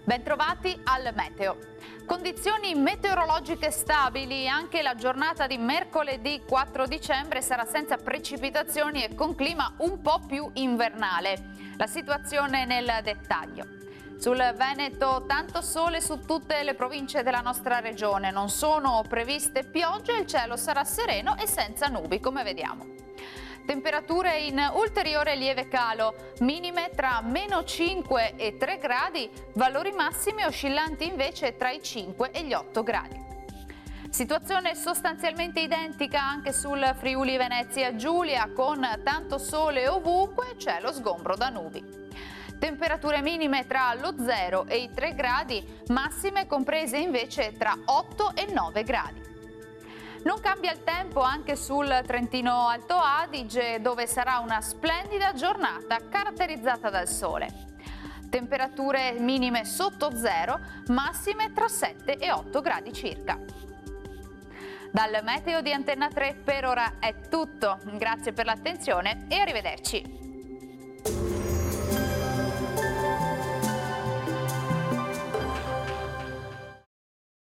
Bentrovati al meteo. Condizioni meteorologiche stabili, anche la giornata di mercoledì 4 dicembre sarà senza precipitazioni e con clima un po' più invernale. La situazione nel dettaglio. Sul Veneto tanto sole su tutte le province della nostra regione, non sono previste piogge, il cielo sarà sereno e senza nubi come vediamo. Temperature in ulteriore lieve calo, minime tra -5 e 3 gradi, valori massimi oscillanti invece tra i 5 e gli 8 gradi. Situazione sostanzialmente identica anche sul Friuli Venezia Giulia, con tanto sole ovunque e cielo sgombro da nubi. Temperature minime tra lo 0 e i 3 gradi, massime comprese invece tra 8 e 9 gradi. Non cambia il tempo anche sul Trentino Alto Adige, dove sarà una splendida giornata caratterizzata dal sole. Temperature minime sotto zero, massime tra 7 e 8 gradi circa. Dal meteo di Antenna 3 per ora è tutto. Grazie per l'attenzione e arrivederci.